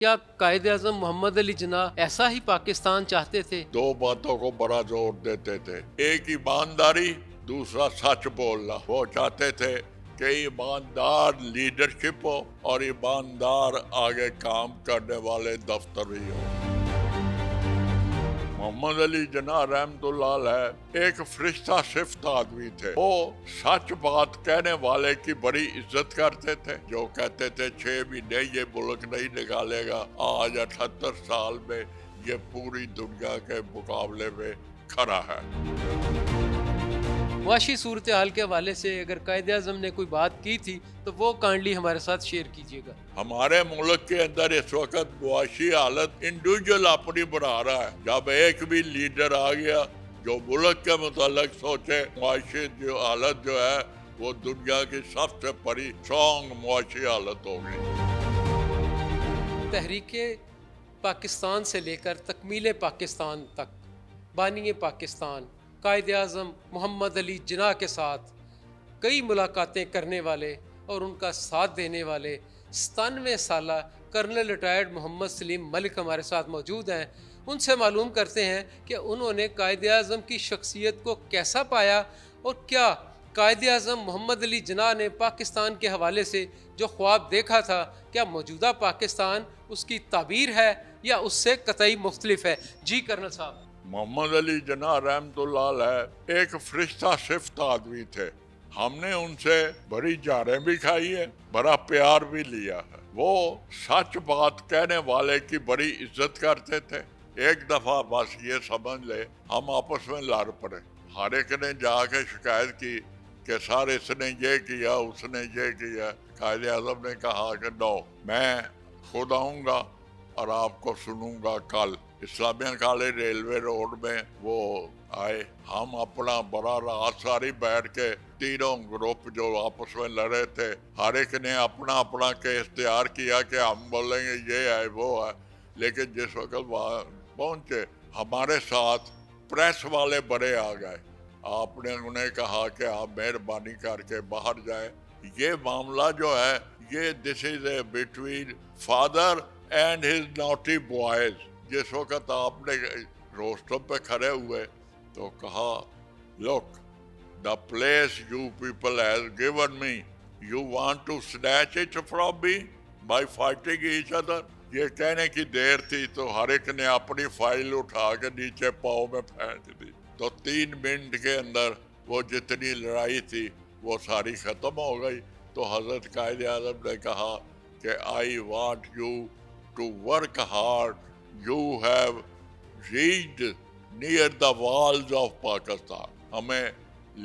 کیا قائد اعظم محمد علی جناح ایسا ہی پاکستان چاہتے تھے؟ دو باتوں کو بڑا زور دیتے تھے، ایک ایمانداری، دوسرا سچ بولنا۔ وہ چاہتے تھے کہ ایماندار لیڈرشپ ہو اور ایماندار آگے کام کرنے والے دفتری ہو۔ محمد علی جناح رحمت اللہ علیہ ایک فرشتہ صفت آدمی تھے۔ وہ سچ بات کہنے والے کی بڑی عزت کرتے تھے، جو کہتے تھے 6 مہینے یہ ملک نہیں نکالے گا، آج 78 سال میں یہ پوری دنیا کے مقابلے میں کھڑا ہے۔ معاشی صورتحال کے حوالے سے اگر قائد اعظم نے کوئی بات کی تھی تو وہ کائنڈلی ہمارے ساتھ شیئر کیجیے گا۔ ہمارے ملک کے اندر اس وقت معاشی حالت انڈیویجول اپنی بنا رہا ہے۔ جب ایک بھی لیڈر آ گیا جو ملک کے متعلق سوچے، معاشی جو حالت جو ہے وہ دنیا کی سب سے بڑی اسٹرانگ معاشی حالت ہوگی۔ تحریک پاکستان سے لے کر تکمیل پاکستان تک بانی پاکستان قائد اعظم محمد علی جناح کے ساتھ کئی ملاقاتیں کرنے والے اور ان کا ساتھ دینے والے 97 سالہ کرنل ریٹائرڈ محمد سلیم ملک ہمارے ساتھ موجود ہیں۔ ان سے معلوم کرتے ہیں کہ انہوں نے قائد اعظم کی شخصیت کو کیسا پایا اور کیا قائد اعظم محمد علی جناح نے پاکستان کے حوالے سے جو خواب دیکھا تھا، کیا موجودہ پاکستان اس کی تعبیر ہے یا اس سے قطعی مختلف ہے؟ جی کرنل صاحب۔ محمد علی جناح رحمت اللہ علیہ ایک فرشتہ صفت آدمی تھے۔ ہم نے ان سے بڑی جاریں بھی کھائی ہے، بڑا پیار بھی لیا ہے۔ وہ سچ بات کہنے والے کی بڑی عزت کرتے تھے۔ ایک دفعہ بس یہ سمجھ لے ہم آپس میں لڑ پڑے، ہر ایک نے جا کے شکایت کی کہ سر اس نے یہ کیا، اس نے یہ کیا۔ قائد اعظم نے کہا کہ نو، میں خود آؤں گا اور آپ کو سنوں گا کل۔ اسلامیہ کالج ریلوے روڈ میں وہ آئے، ہم اپنا بڑا رات ساری بیٹھ کے تینوں گروپ جو آپس میں لڑے تھے، ہر ایک نے اپنا اپنا کیس تیار کیا کہ ہم بولیں گے یہ ہے وہ ہے۔ لیکن جس وقت وہاں پہنچے ہمارے ساتھ پریس والے بڑے آ گئے۔ آپ نے انہیں کہا کہ آپ مہربانی کر کے باہر جائیں، یہ معاملہ جو ہے یہ this is a between father and his naughty boys. جس وقت آپ نے روسٹم پہ کھڑے ہوئے تو کہا لک the place you people has given me, you want to snatch it from me by fighting each other۔ یہ کہنے کی دیر تھی تو ہر ایک نے اپنی فائل اٹھا کے نیچے پاؤں میں پھینک دی، تو 3 منٹ کے اندر وہ جتنی لڑائی تھی وہ ساری ختم ہو گئی۔ تو حضرت قائد اعظم نے کہا کہ I want you to work hard, you have reached near the walls of Pakistan۔ ہمیں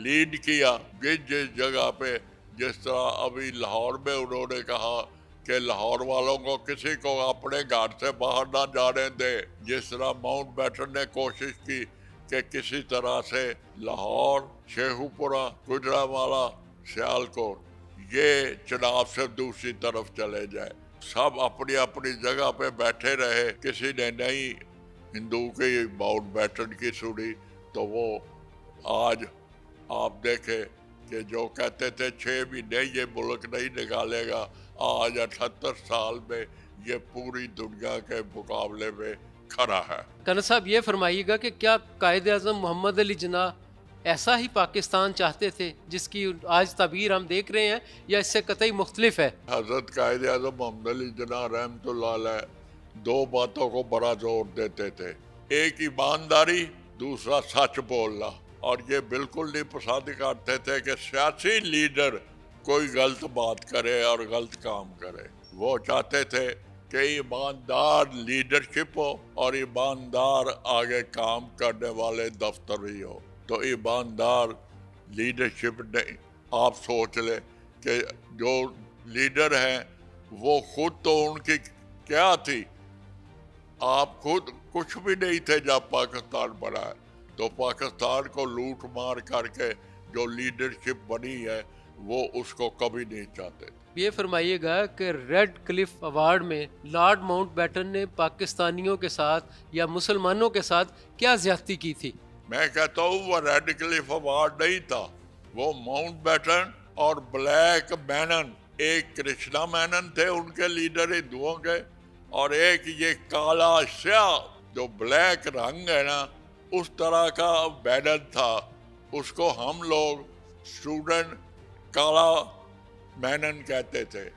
لیڈ کیا جس جگہ پہ، جس طرح ابھی لاہور میں انہوں نے کہا کہ لاہور والوں کو کسی کو اپنے گھر سے باہر نہ جانے دے، جس طرح ماؤنٹ بیٹن نے کوشش کی کہ کسی طرح سے لاہور، شیخو پورہ، گجرانوالہ، سیالکوٹ یہ چناب سے دوسری طرف چلے جائے۔ سب اپنی اپنی جگہ پہ بیٹھے رہے، کسی نے نہیں ہندو کی ماؤنٹ بیٹن کی سنی۔ تو وہ آج آپ دیکھیں کہ جو کہتے تھے 6 مہینے یہ ملک نہیں نکالے گا، آج 78 سال میں یہ پوری دنیا کے مقابلے میں کھڑا ہے۔ کرنل صاحب یہ فرمائیے گا کہ کیا قائد اعظم محمد علی جناح ایسا ہی پاکستان چاہتے تھے جس کی آج تعبیر ہم دیکھ رہے ہیں، یا اس سے قطعی مختلف ہے؟ حضرت قائد اعظم محمد علی جناح رحمت اللہ علیہ 2 باتوں کو بڑا زور دیتے تھے، ایک ایمانداری، دوسرا سچ بولنا۔ اور یہ بالکل نہیں پسند کرتے تھے کہ سیاسی لیڈر کوئی غلط بات کرے اور غلط کام کرے۔ وہ چاہتے تھے کہ ایماندار لیڈرشپ ہو اور ایماندار آگے کام کرنے والے دفتری ہو۔ تو ایماندار لیڈرشپ نہیں، آپ سوچ لیں کہ جو لیڈر ہیں وہ خود تو ان کی کیا تھی، آپ خود کچھ بھی نہیں تھے جب پاکستان بنا ہے، تو پاکستان کو لوٹ مار کر کے جو لیڈرشپ بنی ہے وہ اس کو کبھی نہیں چاہتے۔ یہ فرمائیے گا کہ ریڈ کلف ایوارڈ میں لارڈ ماؤنٹ بیٹن نے پاکستانیوں کے ساتھ یا مسلمانوں کے ساتھ کیا زیادتی کی تھی؟ میں کہتا ہوں وہ ریڈ کلف ایوارڈ نہیں تھا، وہ ماؤنٹ بیٹن اور بلیک مینن، ایک کرشنا مینن تھے ان کے لیڈر ہندوؤں کے، اور ایک یہ کالا سیاہ جو بلیک رنگ ہے نا اس طرح کا بینر تھا، اس کو ہم لوگ اسٹوڈنٹ کالا مینن کہتے تھے۔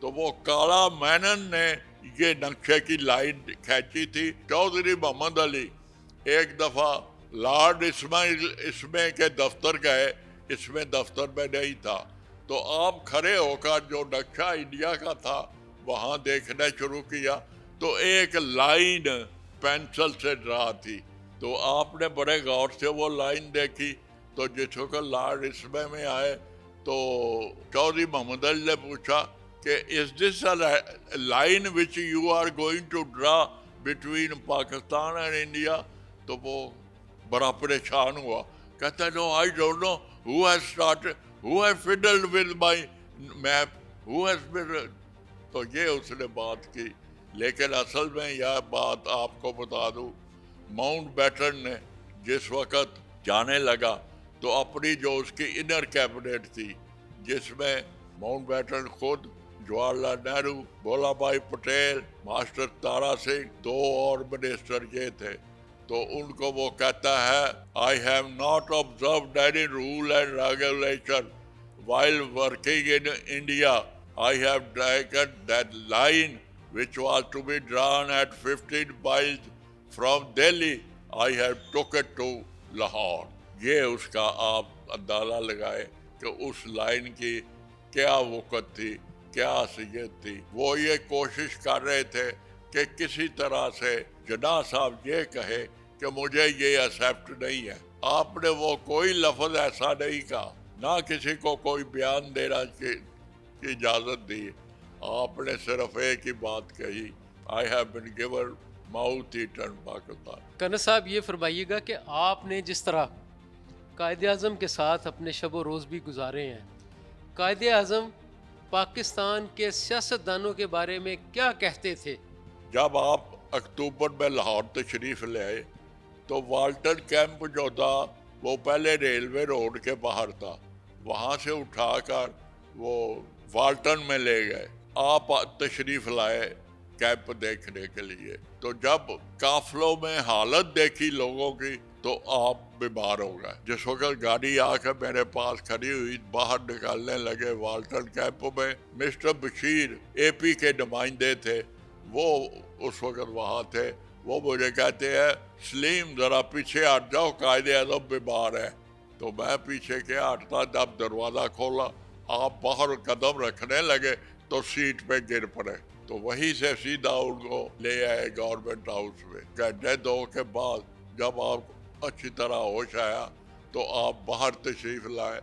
تو وہ کالا مینن نے یہ نقشے کی لائن کھینچی تھی۔ چودھری محمد علی ایک دفعہ لارڈ اسمے کے دفتر گئے، اسمے دفتر میں نہیں تھا، تو آپ کھڑے ہو کر جو نقشہ انڈیا کا تھا وہاں دیکھنا شروع کیا، تو ایک لائن پینسل سے ڈرا تھی، تو آپ نے بڑے غور سے وہ لائن دیکھی، تو جس وقت لارڈ اسمے میں آئے تو چودھری محمد علی نے پوچھا کہ is this a line which you are going to draw between Pakistan and India؟ تو وہ بڑا پریشان ہوا، کہتا ہے no I don't know who has fiddled with my map, who has fiddled؟ تو یہ اس نے بات کی، لیکن اصل میں یہ بات آپ کو بتا دوں، ماؤنٹ بیٹن نے جس وقت جانے لگا تو اپنی جو اس کی انر کیبنٹ تھی جس میں ماؤنٹ بیٹن خود، جواہر لال نہرو، بولا بھائی پٹیل، ماسٹر تارا سنگھ، دو اور منسٹر یہ تھے، تو ان کو وہ کہتا ہے I have not observed any rule and regulation while working in India. I have taken that line which was to be drawn at 15 miles from Delhi. I have took it to Lahore. یہ اس کا آپ اندازہ لگائے کہ اس line کی کیا وقت تھی، کیا حیثیت تھی۔ وہ یہ کوشش کر رہے تھے کہ کسی طرح سے جناح صاحب یہ کہے کہ مجھے یہ ایکسیپٹ نہیں ہے۔ آپ نے وہ کوئی لفظ ایسا نہیں کہا، نہ کسی کو کوئی بیان دینا کی اجازت دی، آپ نے صرف ایک ہی بات کہی I have been given mouth eaten Pakistan۔ Colonel صاحب یہ فرمائیے گا کہ آپ نے جس طرح قائد اعظم کے ساتھ اپنے شب و روز بھی گزارے ہیں، قائد اعظم پاکستان کے سیاستدانوں کے بارے میں کیا کہتے تھے؟ جب آپ اکتوبر میں لاہور تشریف لے آئے تو والٹن کیمپ جو تھا وہ پہلے ریلوے روڈ کے باہر تھا، وہاں سے اٹھا کر وہ والٹن میں لے گئے، آپ تشریف لائے کیمپ دیکھنے کے لیے۔ تو جب قافلوں میں حالت دیکھی لوگوں کی تو آپ بیمار ہو گئے۔ جس وقت گاڑی آ کر میرے پاس کھڑی ہوئی، باہر نکالنے لگے والٹن کیمپ میں، مسٹر بشیر اے پی کے نمائندے تھے، وہ اس وقت وہاں تھے، وہ مجھے کہتے ہیں سلیم ذرا پیچھے ہٹ جاؤ، قائد اعظم بیمار ہے۔ تو میں پیچھے کے ہٹتا، جب دروازہ کھولا آپ باہر قدم رکھنے لگے تو سیٹ پہ گر پڑے، تو وہیں سے سیدھا ان کو لے آئے گورنمنٹ ہاؤس میں۔ گھنٹے دو کے بعد جب آپ اچھی طرح ہوش آیا تو آپ باہر تشریف لائے،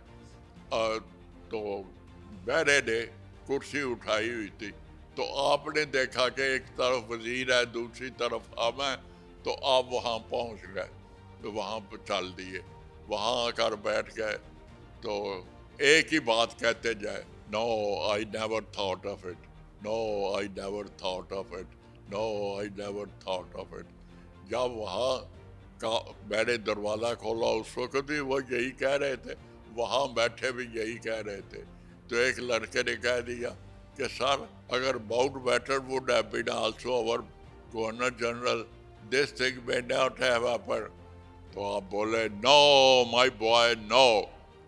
تو میں نے کرسی اٹھائی ہوئی تھی، تو آپ نے دیکھا کہ ایک طرف وزیر ہے دوسری طرف ہم ہیں، تو آپ وہاں پہنچ گئے، تو وہاں پہ چل دیے، وہاں آ کر بیٹھ گئے، تو ایک ہی بات کہتے جائے No, I never thought of it. No, I never thought of it. No, I never thought of it. جب وہاں کا میں نے دروازہ کھولا اس وقت بھی وہ یہی کہہ رہے تھے، وہاں بیٹھے بھی یہی کہہ رہے تھے، تو ایک لڑکے نے کہہ دیا کہ سر اگر Mountbatten would have been also our governor general, this thing may not have happened. تو آپ بولے No, my boy, no.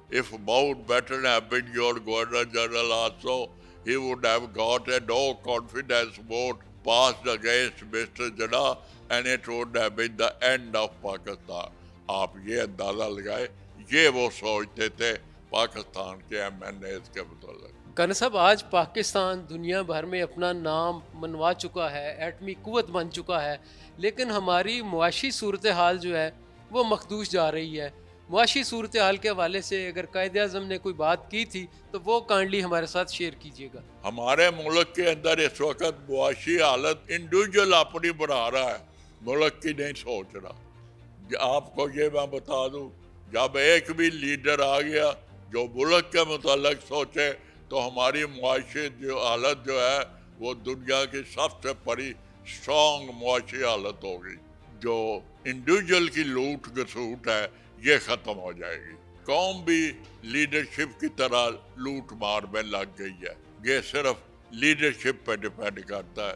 If Mountbatten had been your governor general also, he would have got a no confidence vote passed against Mr. Jinnah and it would have been the end of Pakistan. آپ یہ اندازہ لگائے، یہ وہ سوچتے تھے پاکستان کے M N as کے متعلق۔ کرنل صاحب آج پاکستان دنیا بھر میں اپنا نام منوا چکا ہے، ایٹمی قوت بن چکا ہے، لیکن ہماری معاشی صورتحال جو ہے وہ مخدوش جا رہی ہے۔ معاشی صورتحال کے حوالے سے اگر قائد اعظم نے کوئی بات کی تھی تو وہ کائنڈلی ہمارے ساتھ شیئر کیجیے گا۔ ہمارے ملک کے اندر اس وقت معاشی حالت انڈیویجول اپنی بنا رہا ہے، ملک کی نہیں سوچ رہا۔ آپ کو یہ میں بتا دوں، جب ایک بھی لیڈر آ گیا جو ملک کے متعلق سوچے تو ہماری معاشی جو حالت جو ہے وہ دنیا کی سب سے بڑی اسٹرانگ معاشی حالت ہوگی۔ جو انڈیویجول کی لوٹ گھسوٹ ہے یہ ختم ہو جائے گی۔ قوم بھی لیڈرشپ کی طرح لوٹ مار میں لگ گئی ہے، یہ صرف لیڈرشپ پہ ڈیپینڈ کرتا ہے۔